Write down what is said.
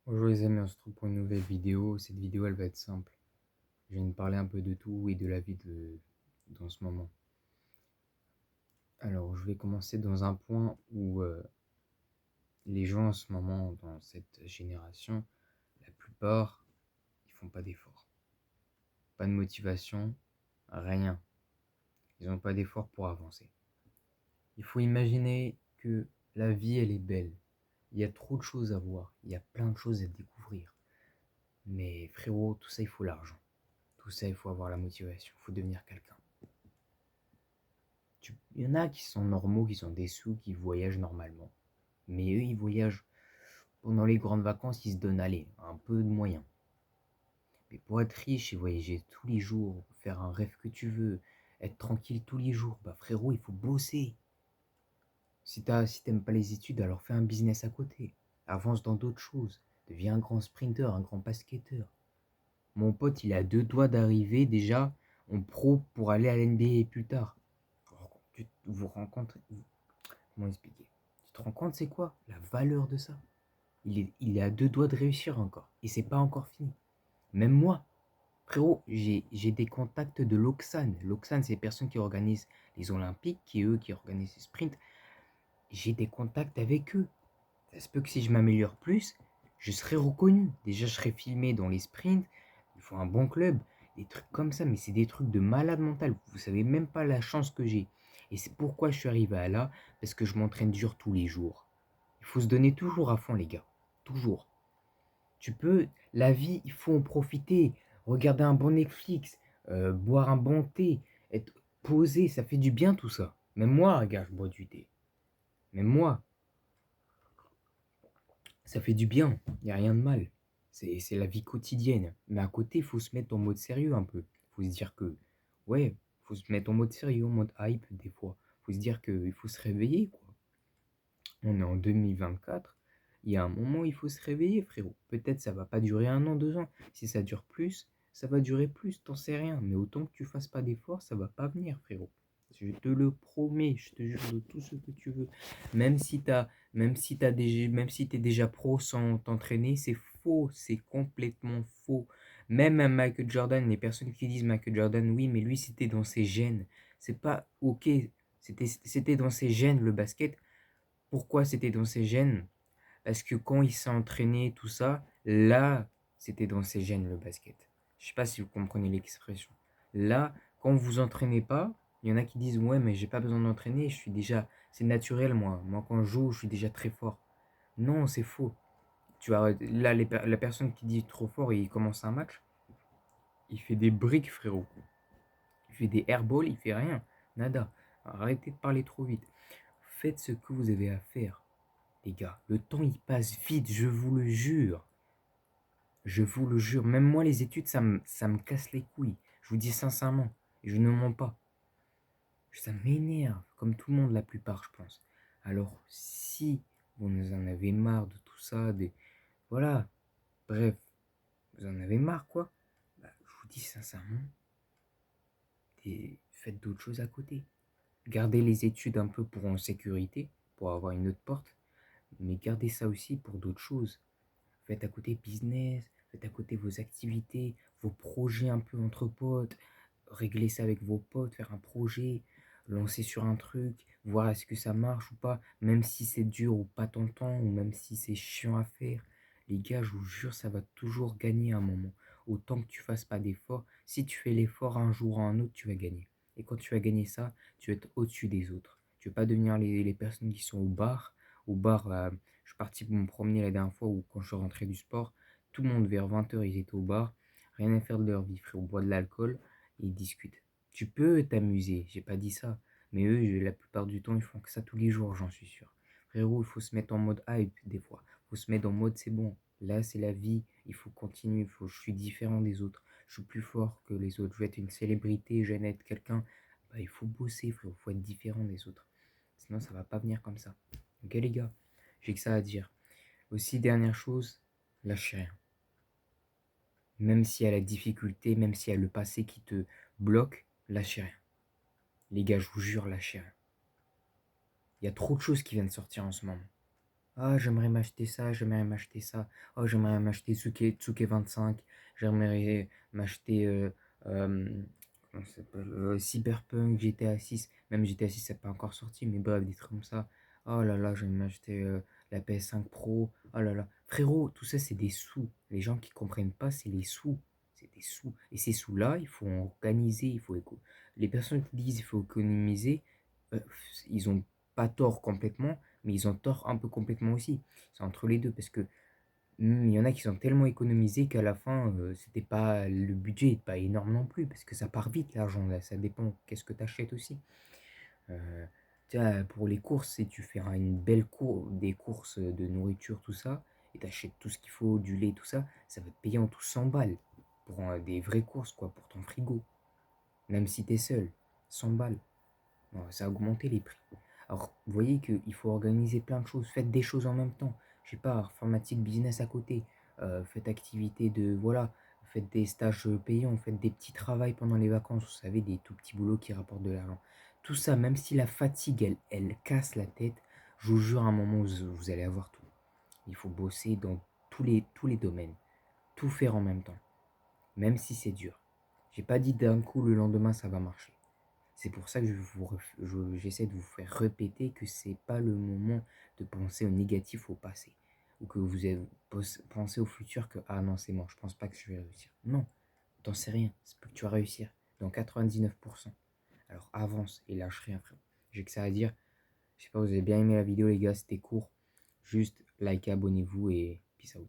Bonjour les amis, on se retrouve pour une nouvelle vidéo. Cette vidéo, elle va être simple. Je viens de parler un peu de tout et de la vie dans ce moment. Alors, je vais commencer dans un point où les gens en ce moment, dans cette génération, la plupart, ils font pas d'efforts. Pas de motivation, rien. Ils n'ont pas d'efforts pour avancer. Il faut imaginer que la vie, elle est belle. Il y a trop de choses à voir. Il y a plein de choses à découvrir. Mais frérot, tout ça, il faut l'argent. Tout ça, il faut avoir la motivation. Il faut devenir quelqu'un. Il y en a qui sont normaux, qui sont des sous, qui voyagent normalement. Mais eux, ils voyagent pendant les grandes vacances, ils se donnent aller, un peu de moyens. Mais pour être riche et voyager tous les jours, faire un rêve que tu veux, être tranquille tous les jours, bah frérot, il faut bosser. Si t'aimes pas les études, alors fais un business à côté. Avance dans d'autres choses. Deviens un grand sprinter, un grand basketteur. Mon pote, il a deux doigts d'arriver déjà en pro pour aller à l'NBA plus tard. Tu vous rencontrez, comment expliquer? Tu te rends compte, c'est quoi la valeur de ça? Il est à deux doigts de réussir encore. Et c'est pas encore fini. Même moi, frérot, j'ai des contacts de l'Oxane. L'Oxane, c'est les personnes qui organisent les Olympiques, qui eux, qui organisent les sprints. J'ai des contacts avec eux. Ça se peut que si je m'améliore plus, je serai reconnu. Déjà, je serai filmé dans les sprints. Il faut un bon club. Des trucs comme ça, mais c'est des trucs de malade mental. Vous savez même pas la chance que j'ai. Et c'est pourquoi je suis arrivé à là, parce que je m'entraîne dur tous les jours. Il faut se donner toujours à fond, les gars. Toujours. La vie, il faut en profiter. Regarder un bon Netflix, boire un bon thé, être posé, ça fait du bien tout ça. Même moi, regarde, je bois du thé. Même moi, ça fait du bien. Il n'y a rien de mal. C'est la vie quotidienne. Mais à côté, il faut se mettre en mode sérieux un peu. Il faut se dire que, ouais, il faut se mettre en mode sérieux, en mode hype des fois. Il faut se dire qu'il faut se réveiller, quoi. On est en 2024. Il y a un moment, il faut se réveiller, frérot. Peut-être ça va pas durer un an, 2 ans. Si ça dure plus, ça va durer plus, t'en sais rien. Mais autant que tu fasses pas d'efforts, ça va pas venir, frérot. Je te le promets, je te jure de tout ce que tu veux. Même si t'es déjà pro sans t'entraîner, c'est faux, c'est complètement faux. Même un Michael Jordan, les personnes qui disent Michael Jordan, oui, mais lui c'était dans ses gènes. C'est pas ok, c'était dans ses gènes le basket. Pourquoi c'était dans ses gènes? Parce que quand il s'est entraîné, tout ça, là, c'était dans ses gènes le basket. Je sais pas si vous comprenez l'expression. Là, quand vous vous entraînez pas, il y en a qui disent ouais, mais j'ai pas besoin d'entraîner, je suis déjà, c'est naturel moi. Moi quand je joue, je suis déjà très fort. Non, c'est faux. Tu vois, là, la personne qui dit trop fort, il commence un match, il fait des briques, frérot. Il fait des airballs, il fait rien. Nada. Arrêtez de parler trop vite. Faites ce que vous avez à faire. Les gars, le temps il passe vite, je vous le jure. Je vous le jure. Même moi, les études, ça me casse les couilles. Je vous dis sincèrement. Et je ne mens pas. Ça m'énerve, comme tout le monde la plupart, je pense. Alors, si vous en avez marre de tout ça, voilà, bref, vous en avez marre, quoi, bah, je vous dis sincèrement, faites d'autres choses à côté. Gardez les études un peu pour en sécurité, pour avoir une autre porte, mais gardez ça aussi pour d'autres choses. Faites à côté business, faites à côté vos activités, vos projets un peu entre potes. Réglez ça avec vos potes, faire un projet, lancer sur un truc, voir est-ce que ça marche ou pas, même si c'est dur ou pas tentant, ou même si c'est chiant à faire. Les gars, je vous jure, ça va toujours gagner un moment. Autant que tu fasses pas d'effort, si tu fais l'effort un jour ou un autre, tu vas gagner. Et quand tu vas gagner ça, tu vas être au-dessus des autres. Tu vas pas devenir les personnes qui sont au bar. Au bar, je suis parti me promener la dernière fois où quand je suis rentré du sport, tout le monde vers 20 h ils étaient au bar, rien à faire de leur vie, frère, on boit de l'alcool et ils discutent. Tu peux t'amuser, j'ai pas dit ça, mais eux, la plupart du temps, ils font que ça tous les jours, j'en suis sûr. Frérot, il faut se mettre en mode hype des fois, il faut se mettre en mode c'est bon, là c'est la vie, il faut continuer, je suis différent des autres, je suis plus fort que les autres, je vais être une célébrité, je vais être quelqu'un, bah, il faut bosser, frérot, il faut être différent des autres. Sinon, ça va pas venir comme ça. Ok les gars, j'ai que ça à dire. Aussi, dernière chose, lâchez rien. Même s'il y a la difficulté, même s'il y a le passé qui te bloque, lâchez rien. Les gars, je vous jure, lâchez rien. Il y a trop de choses qui viennent sortir en ce moment. Ah, j'aimerais m'acheter ça, j'aimerais m'acheter ça. Oh, j'aimerais m'acheter Tsuke 25. J'aimerais m'acheter comment ça s'appelle, Cyberpunk, GTA 6. Même GTA 6, c'est pas encore sorti, mais bref, des trucs comme ça. Oh là là, j'aimerais m'acheter la PS5 Pro. Oh là là. Frérot, tout ça, c'est des sous. Les gens qui comprennent pas, c'est les sous. C'est des sous. Et ces sous-là, il faut en organiser. Les personnes qui disent qu'il faut économiser, euh, ils ont pas tort complètement, mais ils ont tort un peu complètement aussi. C'est entre les deux, parce que il y en a qui sont tellement économisés qu'à la fin, c'était pas, le budget n'est pas énorme non plus, parce que ça part vite l'argent, là, ça dépend qu'est-ce que tu achètes aussi. Euh, Tu vois, pour les courses, si tu fais une belle des courses de nourriture, tout ça, et tu achètes tout ce qu'il faut, du lait, tout ça, ça va te payer en tout 100 balles pour des vraies courses, quoi, pour ton frigo. Même si tu es seul, 100 balles. Ouais, ça a augmenté les prix. Alors, vous voyez qu'il faut organiser plein de choses. Faites des choses en même temps. Je sais pas, informatique, business à côté. Faites activité de, voilà, faites des stages payants, faites des petits travails pendant les vacances. Vous savez, des tout petits boulots qui rapportent de l'argent. Tout ça, même si la fatigue, elle casse la tête, je vous jure, à un moment, vous allez avoir tout. Il faut bosser dans tous les domaines. Tout faire en même temps. Même si c'est dur. J'ai pas dit d'un coup, le lendemain, ça va marcher. C'est pour ça que j'essaie de vous faire répéter que c'est pas le moment de penser au négatif, au passé. Ou que vous avez pensé au futur que ah non, c'est mort, je pense pas que je vais réussir. Non, t'en sais rien, c'est pas que tu vas réussir dans 99%. Alors avance et lâche rien, frère. J'ai que ça à dire. Je sais pas, vous avez bien aimé la vidéo, les gars, c'était court. Juste likez, abonnez-vous et peace out.